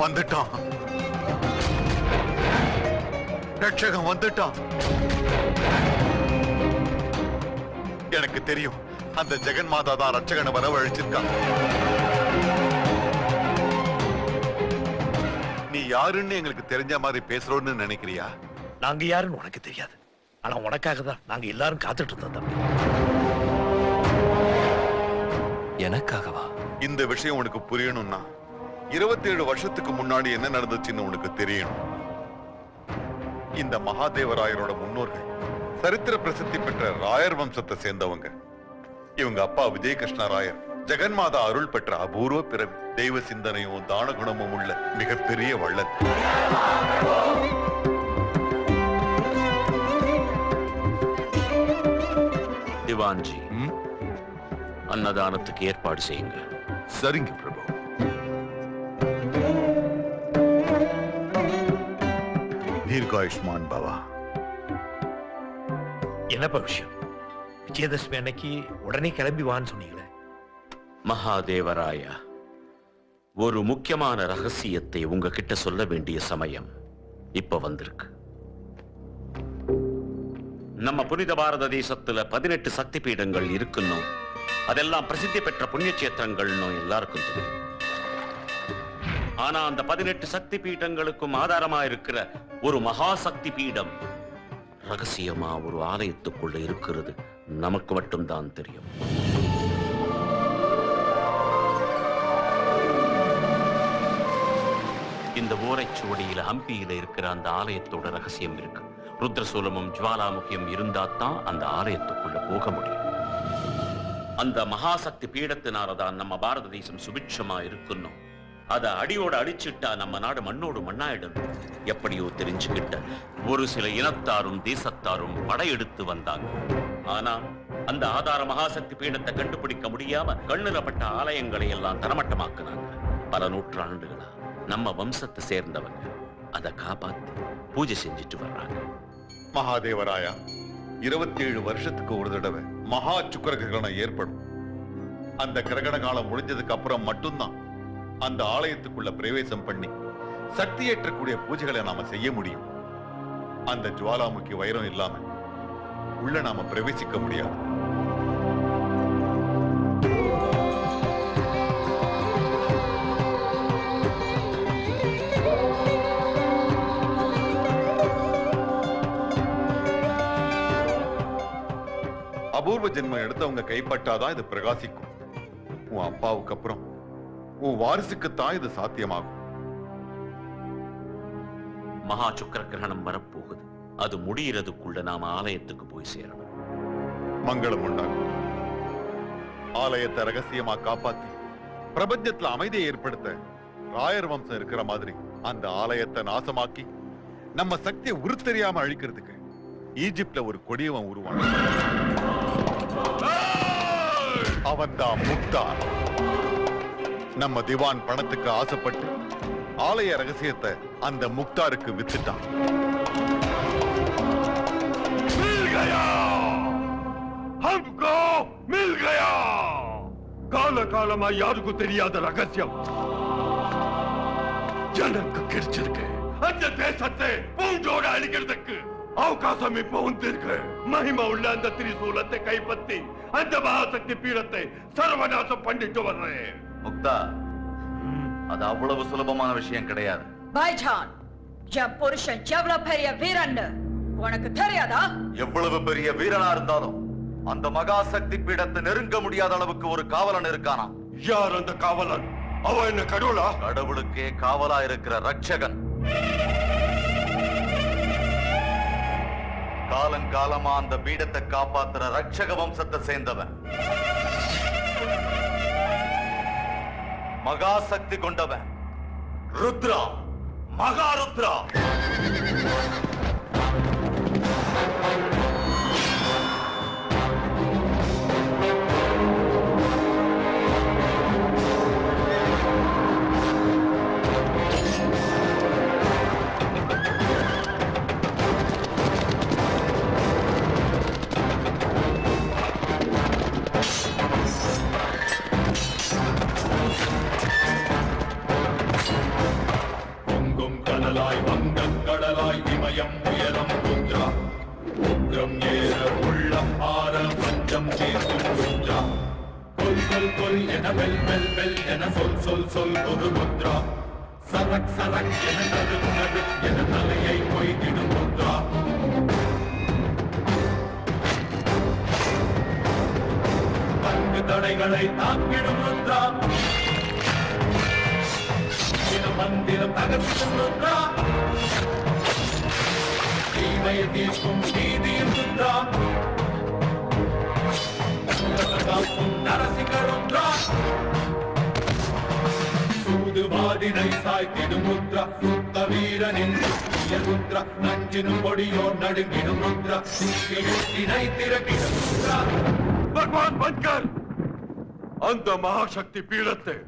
வந்துட்டான், ரட்சகன் வந்துட்டான். எனக்கு தெரியும், அந்த ஜெகன் மாதா தான் ரட்சகனை வரவழைச்சிருக்கான். நீ யாருன்னு எங்களுக்கு தெரிஞ்ச மாதிரி பேசுறோன்னு நினைக்கிறியா? நாங்க யாருன்னு உனக்கு தெரியாது, ஆனா உனக்காக தான் நாங்க எல்லாரும் காத்துட்டு இருந்தோம். எனக்காகவா? இந்த விஷயம் உனக்கு புரியணும்னா 27 வருஷத்துக்கு முன்னாடி என்ன நடந்துச்சுன்னு உனக்கு தெரியணும். இந்த மகாதேவராயரோட முன்னோர்கள் சரித்திர பிரசித்தி பெற்ற ராயர் வம்சத்தை சேர்ந்தவங்க. இவங்க அப்பா விஜயகிருஷ்ண ராயர் ஜெகன்மாதா அருள் பெற்ற அபூர்வ பிறவி, தெய்வ சிந்தனையும் தான குணமும் உள்ள மிகப்பெரிய வள்ளல். திவான்ஜி, அன்னதானத்துக்கு ஏற்பாடு செய்யுங்க. சரிங்க பிரபு. தீர்காயுஷ்மான் பவா. என்னப்பா விஷயம்? விஜயதசமி அன்னைக்கு உடனே கிளம்பி வான்னு சொன்னீங்களே. மகாதேவராயா, ஒரு முக்கியமான ரகசியத்தை உங்ககிட்ட சொல்ல வேண்டிய சமயம் இப்ப வந்திருக்கு. நம்ம புனித பாரத தேசத்துல 18 சக்தி பீடங்கள் இருக்குன்னு, அதெல்லாம் பிரசித்தி பெற்ற புண்ணிய கஷேத்திரங்கள்னு எல்லாருக்கும் தெரியும். ஆனா அந்த 18 சக்தி பீடங்களுக்கும் ஆதாரமா இருக்கிற ஒரு மகா சக்தி பீடம் ரகசியமா ஒரு ஆலயத்துக்குள்ள இருக்கிறது நமக்கு மட்டும்தான் தெரியும். இந்த ஓரைச்சுவடியில ஹம்பியில இருக்கிற அந்த ஆலயத்தோட ரகசியம் இருக்கு. ருத்ரசூலமும் ஜுவாலாமுகியும் இருந்தாத்தான் அந்த ஆலயத்துக்குள்ள போக முடியும். அந்த மகாசக்தி பீடத்தினாலதான் நம்ம பாரத தேசம் சுபிட்சமா இருக்கணும். அதை அடியோட அடிச்சுட்டா நம்ம நாடு மண்ணோடு மண்ணாயிடும். எப்படியோ தெரிஞ்சுக்கிட்ட ஒரு சில இனத்தாரும் தேசத்தாரும் படையெடுத்து வந்தாங்க. ஆனா அந்த ஆதார மகாசக்தி பீடத்தை கண்டுபிடிக்க முடியாம கண்ணுலப்பட்ட ஆலயங்களை எல்லாம் தரமட்டமாக்குனாங்க. பல நூற்றாண்டுகளா நம்ம வம்சத்தை சேர்ந்தவங்க அதை காப்பாத்தி பூஜை செஞ்சுட்டு வர்றாங்க. மகாதேவராயா, 27 வருஷத்துக்கு ஒரு தடவை மகா சுக்கிர கிரகணம் ஏற்படும். அந்த கிரகண காலம் முடிஞ்சதுக்கு அப்புறம் மட்டும்தான் அந்த ஆலயத்துக்குள்ள பிரவேசம் பண்ணி சக்தி ஏற்றக்கூடிய பூஜைகளை நாம செய்ய முடியும். அந்த ஜுவாலாமுகி வைரம் இல்லாம உள்ள நாம பிரவேசிக்க முடியாது. அபூர்வ ஜென்மம் எடுத்தவங்க கைப்பட்டாதான் இது பிரகாசிக்கும். உன் அப்பாவுக்கு அப்புறம் உன் வாரிசுக்குத்தான் இது சாத்தியமாகும். மகா சுக்கிர கிரகணம் வரப்போகுது. அது முடியறதுக்குள்ள நாம ஆலயத்துக்கு போய் சேரணும். மங்களம் உண்டாகும். ஆலயத்தை ரகசியமா காப்பாத்தி பிரபஞ்சத்துல அமைதியை ஏற்படுத்த ராயர் வம்சம் இருக்கிற மாதிரி அந்த ஆலயத்தை நாசமாக்கி நம்ம சக்தியை உருத்தெரியாம அழிக்கிறதுக்கு ஈஜிப்ட்ல ஒரு கொடியவன் உருவான. அவன்தான் முக்தார். நம்ம திவான் பணத்துக்கு ஆசைப்பட்டு ஆலய ரகசியத்தை அந்த முக்தாருக்கு வித்துட்டான். கால காலமா யாருக்கும் தெரியாத ரகசியம் எனக்கு கிடைச்சிருக்கு. அந்த தேசத்தை பூஞ்சோட அழிக்கிறதுக்கு அவகாசம் இப்ப வந்திருக்கு. மகிமை உள்ள அந்த திரிசூலத்தை கைப்பற்றி அந்த மகாசக்தி பீடத்தை சர்வநாசம் பண்ணிட்டு வர்றேன். முக்தா, அது அவ்வளவு சுலபமான விஷயம் கிடையாது. பாய்ஜான், என் புருஷன் எவ்வளவு பெரிய வீரன் உனக்கு தெரியாதா? எவ்வளவு பெரிய வீரனா இருந்தாலும் அந்த மகாசக்தி பீடத்தை நெருங்க முடியாத அளவுக்கு ஒரு காவலன் இருக்கானா? யார் அந்த காவலன்? அவன் என்ன கடவுளா? கடவுளுக்கே காவலா இருக்கிற ரட்சகன். காலங்காலமா அந்த பீடத்தை காப்பாத்துற ரட்சக வம்சத்தை சேர்ந்தவன். மகாசக்தி கொண்டவன் ருத்ரா, மகாருத்ரா. கடலாய் இமயம் உயரம் ருத்ரா உக்ரம் ஏற உள்ளம் ஆற பஞ்சம் சேர்க்கும் ருத்ரா கொல் கொல் கொல் என வெல் வெல் வெல் என சொல் சொல் சொல் ஒரு ருத்ரா சரக் சரக் என நடு நடு என தலையை கொய்திடும் ருத்ரா பங்கு தடைகளை தாக்கிடும் ருத்ரா மந்திரம் தகர்க்கும் ருத்ரா தீமையை தீர்க்கும் நீதியும் ருத்ரா காக்கும் நரசிங்க ருத்ரா சூதுவாதினை சாய்த்திடும் ருத்ரா சுத்த வீரனின் ருத்ரா நஞ்சினும் பொடியோர் நடுங்கிடும் ருத்ரா சித்தினை திறக்கிடும் ருத்ரா பகவான் பன்கர் அந்த மகாசக்தி பீடத்தை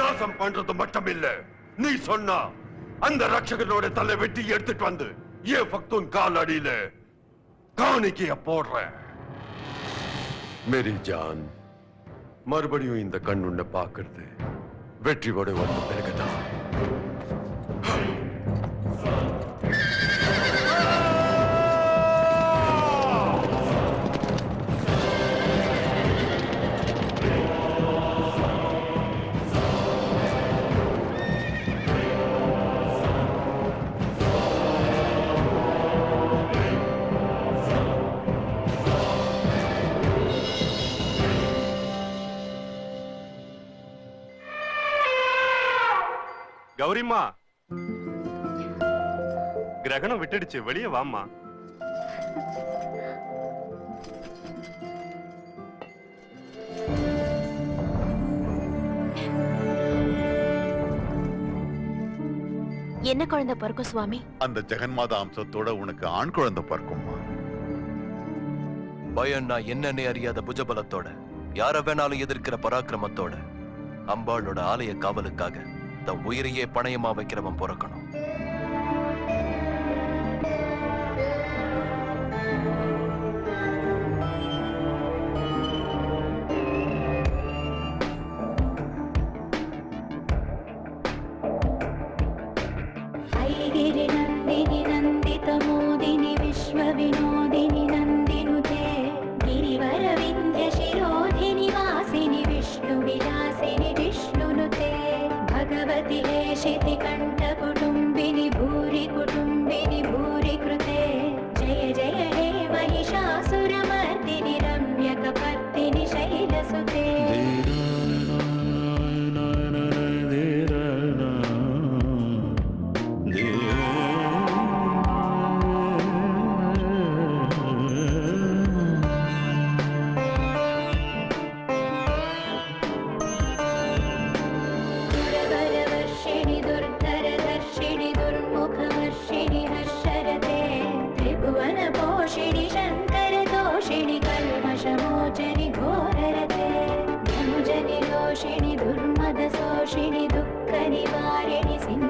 நாசம் பண்றது மட்டுமில்ல நீ சொன்னா அந்த ரட்சகனோட தலை வெட்டி எடுத்துட்டு வந்து ஏன் பக்தூன் கால் அடியில காணிக்கைய போடுற மேரி ஜான் மறுபடியும் இந்த கண் உன்னை பாக்குறது வெற்றியோட வந்த பிறகுதான் கௌரிம்மா, கிரகணம் விட்டுடுச்சு, வெளியே வாம்மா. என்ன குழந்தை பிறக்கும் சுவாமி? அந்த ஜெகன்மாதா அம்சத்தோட உனக்கு ஆண் குழந்தை பிறக்கும்மா. பயம்னா என்னன்னே அறியாத புஜபலத்தோட, யார வேணாலும் எதிர்க்கிற பராக்கிரமத்தோட, அம்பாளோட ஆலய காவலுக்காக தன் உயிரையே பணயமா வைக்கிறவன் பிறக்கணும். ஐகிரி நந்தினி நந்தித மோதினி விஸ்வ வினோதினி நந்தினுதே गिरिवर विंध्य शिरोधिनि वासिनि विष्णु विलासिनि विष्णुनुते भगवति हेशिति कंठ कुटुंबिनि भूरि कृते जय जय हे महिषासुरमर्दिनि रम्यकपर्दिनि शैलसुते दुर्मदशोषिणि दुःख निवारिणि सिंह